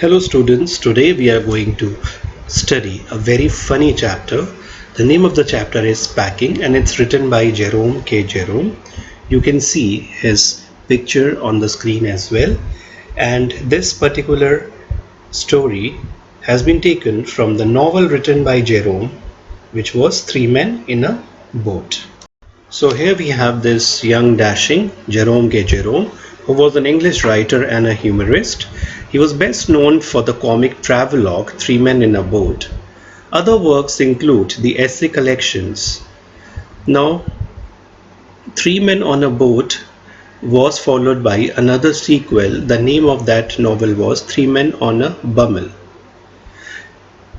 Hello students, today we are going to study a very funny chapter. The name of the chapter is Packing and it's written by Jerome K Jerome. You can see his picture on the screen as well. And this particular story has been taken from the novel written by Jerome, which was Three Men in a Boat. So here we have this young dashing Jerome K Jerome, who was an English writer and a humorist. He was best known for the comic travelogue Three Men in a Boat. Other works include the essay collections. Now, Three Men on a Boat was followed by another sequel. The name of that novel was Three Men on a Bummel.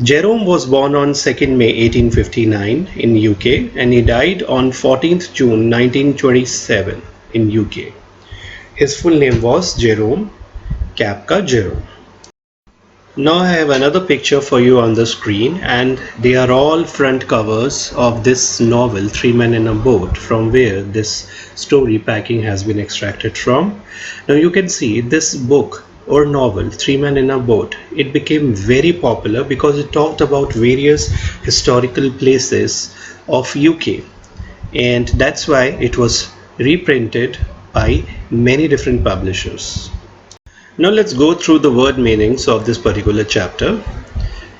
Jerome was born on 2nd May 1859 in UK and he died on 14th June 1927 in UK. His full name was Jerome K Jerome. Now I have another picture for you on the screen and they are all front covers of this novel Three Men in a Boat, from where this story Packing has been extracted from. Now you can see this book or novel Three Men in a Boat, it became very popular because it talked about various historical places of UK, and that's why it was reprinted by many different publishers. Now let's go through the word meanings of this particular chapter,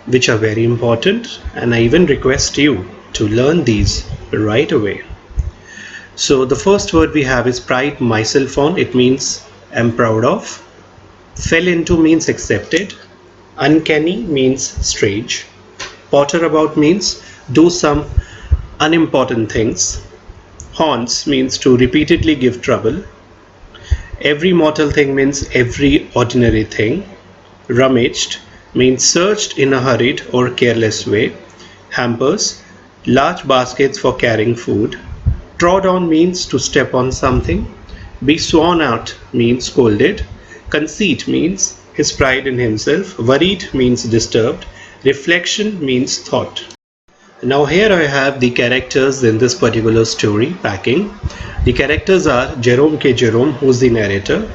which are very important, and I even request you to learn these right away. So the first word we have is pride myself on. It means I'm proud of. Fell into means accepted. Uncanny means strange. Potter about means do some unimportant things. Haunts means to repeatedly give trouble. Every mortal thing means every ordinary thing. Rummaged means searched in a hurried or careless way. Hampers, large baskets for carrying food. Trod on means to step on something. Be sworn at means scolded. Conceit means his pride in himself. Worried means disturbed. Reflection means thought. Now here I have the characters in this particular story, Packing. The characters are Jerome K Jerome, who is the narrator.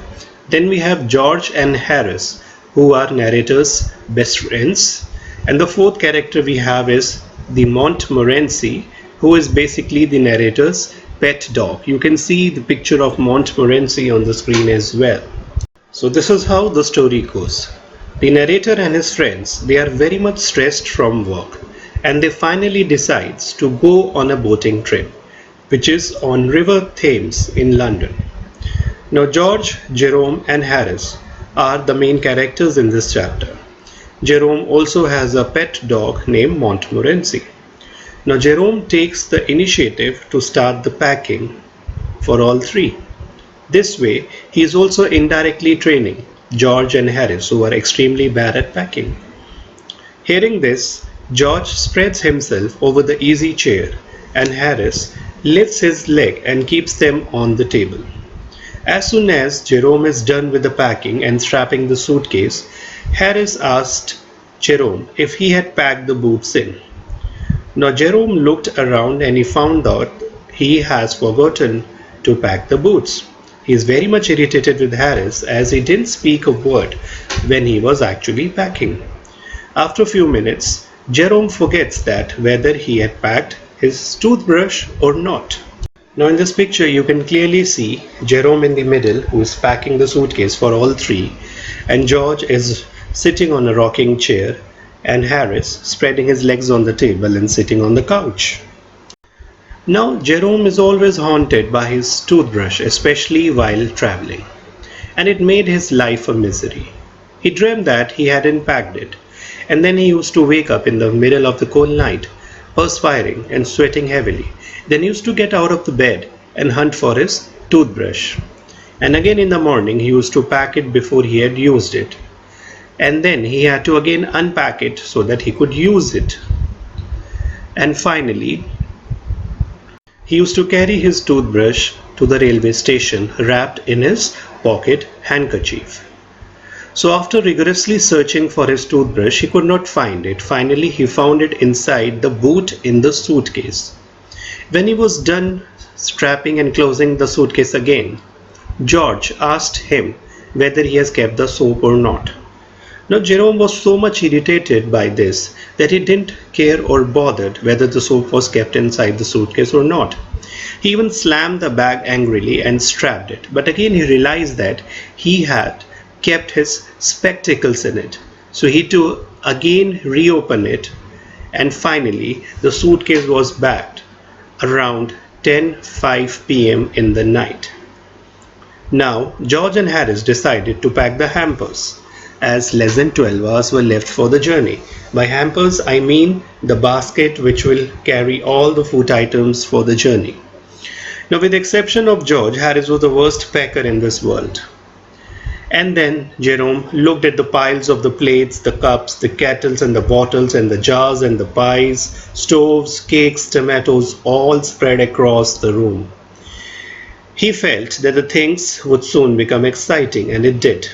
Then we have George and Harris, who are narrators' best friends. And the fourth character we have is the Montmorency, who is basically the narrator's pet dog. You can see the picture of Montmorency on the screen as well. So this is how the story goes. The narrator and his friends, they are very much stressed from work, and they finally decides to go on a boating trip, which is on River Thames in London. Now George, Jerome and Harris are the main characters in this chapter. Jerome also has a pet dog named Montmorency. Now Jerome takes the initiative to start the packing for all three. This way, he is also indirectly training George and Harris, who are extremely bad at packing. Hearing this, George spreads himself over the easy chair and Harris lifts his leg and keeps them on the table. As soon as Jerome is done with the packing and strapping the suitcase, Harris asked Jerome if he had packed the boots in. Now Jerome looked around and he found out he has forgotten to pack the boots. He is very much irritated with Harris as he didn't speak a word when he was actually packing. After a few minutes, Jerome forgets that whether he had packed his toothbrush or not. Now in this picture you can clearly see Jerome in the middle, who is packing the suitcase for all three, and George is sitting on a rocking chair and Harris spreading his legs on the table and sitting on the couch. Now Jerome is always haunted by his toothbrush, especially while traveling, and it made his life a misery. He dreamed that he hadn't packed it, and then he used to wake up in the middle of the cold night, perspiring and sweating heavily. Then he used to get out of the bed and hunt for his toothbrush. And again in the morning he used to pack it before he had used it. And then he had to again unpack it so that he could use it. And finally, he used to carry his toothbrush to the railway station wrapped in his pocket handkerchief. So after rigorously searching for his toothbrush, he could not find it. Finally, he found it inside the boot in the suitcase. When he was done strapping and closing the suitcase again, George asked him whether he has kept the soap or not. Now Jerome was so much irritated by this that he didn't care or bothered whether the soap was kept inside the suitcase or not. He even slammed the bag angrily and strapped it, but again he realized that he had kept his spectacles in it. So he had to again reopen it, and finally the suitcase was bagged around 10:05 p.m. in the night. Now George and Harris decided to pack the hampers, as less than 12 hours were left for the journey. By hampers I mean the basket which will carry all the food items for the journey. Now, with the exception of George, Harris was the worst packer in this world. And then Jerome looked at the piles of the plates, the cups, the kettles and the bottles and the jars and the pies, stoves, cakes, tomatoes, all spread across the room. He felt that the things would soon become exciting, and it did.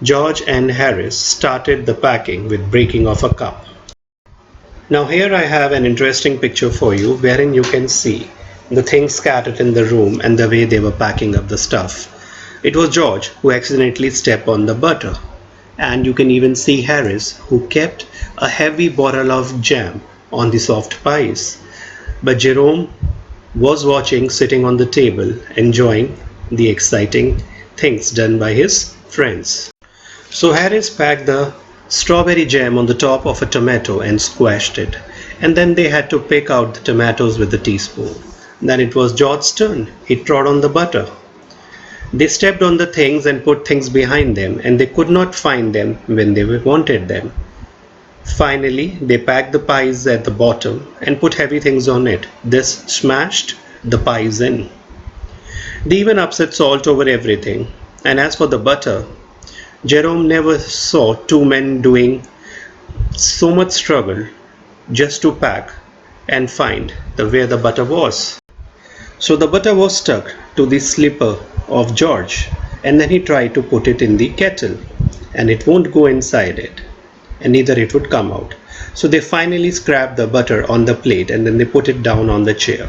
George and Harris started the packing with breaking of a cup. Now here I have an interesting picture for you wherein you can see the things scattered in the room and the way they were packing up the stuff. It was George who accidentally stepped on the butter, and you can even see Harris who kept a heavy bottle of jam on the soft pies. But Jerome was watching, sitting on the table, enjoying the exciting things done by his friends. So Harris packed the strawberry jam on the top of a tomato and squashed it, and then they had to pick out the tomatoes with a teaspoon. Then it was George's turn. He trod on the butter. They stepped on the things and put things behind them, and they could not find them when they wanted them. Finally, they packed the pies at the bottom and put heavy things on it. This smashed the pies in. They even upset salt over everything. And as for the butter, Jerome never saw two men doing so much struggle just to pack and find where the butter was. So the butter was stuck to the slipper of George, and then he tried to put it in the kettle, and it won't go inside it, and neither it would come out. So they finally scraped the butter on the plate, and then they put it down on the chair.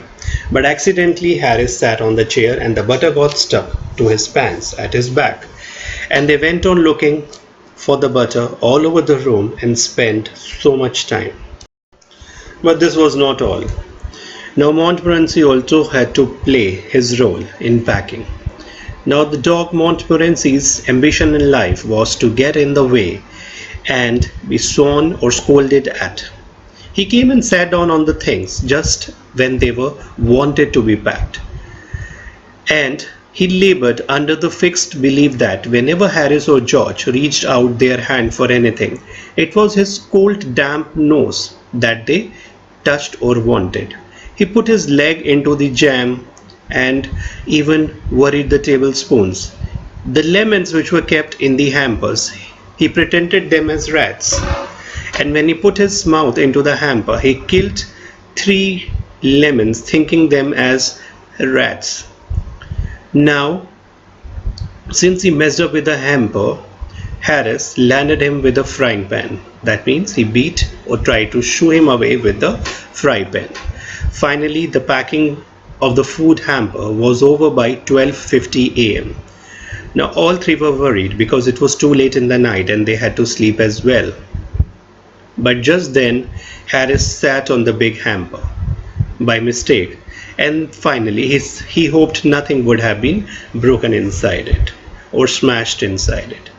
But accidentally Harris sat on the chair, and the butter got stuck to his pants at his back. And they went on looking for the butter all over the room and spent so much time. But this was not all. Now Montmorency also had to play his role in packing. Now the dog Montmorency's ambition in life was to get in the way and be sworn or scolded at. He came and sat down on the things just when they were wanted to be packed. And he labored under the fixed belief that whenever Harris or George reached out their hand for anything, it was his cold damp nose that they touched or wanted. He put his leg into the jam and even worried the tablespoons. The lemons which were kept in the hampers, he pretended them as rats. And when he put his mouth into the hamper, he killed 3 lemons, thinking them as rats. Now, since he messed up with the hamper, Harris landed him with a frying pan. That means he beat or tried to shoo him away with the fry pan. Finally, the packing of the food hamper was over by 12:50 a.m. Now all 3 were worried because it was too late in the night and they had to sleep as well. But just then Harris sat on the big hamper by mistake, and finally he hoped nothing would have been broken inside it or smashed inside it.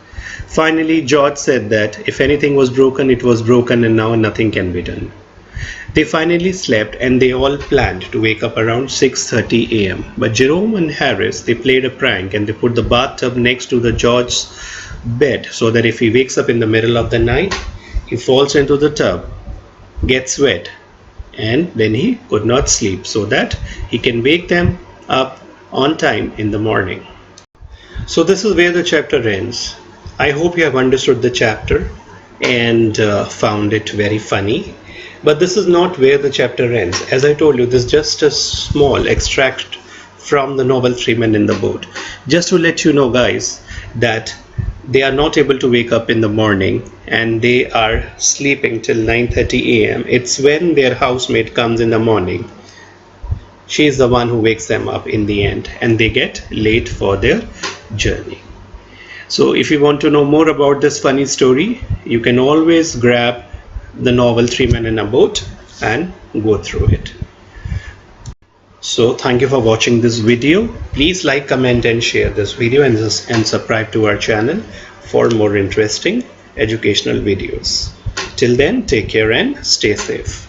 Finally George said that if anything was broken, it was broken, and now nothing can be done. They finally slept, and they all planned to wake up around 6:30 a.m. But Jerome and Harris, they played a prank, and they put the bathtub next to the George's bed so that if he wakes up in the middle of the night, he falls into the tub, gets wet, and then he could not sleep, so that he can wake them up on time in the morning. So this is where the chapter ends. I hope you have understood the chapter and found it very funny. But this is not where the chapter ends. As I told you, this is just a small extract from the novel 3 Men in the Boat. Just to let you know, guys, that they are not able to wake up in the morning and they are sleeping till 9:30 a.m. It's when their housemate comes in the morning. She is the one who wakes them up in the end, and they get late for their journey. So if you want to know more about this funny story, you can always grab the novel Three Men in a Boat and go through it. So thank you for watching this video. Please like, comment and share this video, and subscribe to our channel for more interesting educational videos. Till then, take care and stay safe.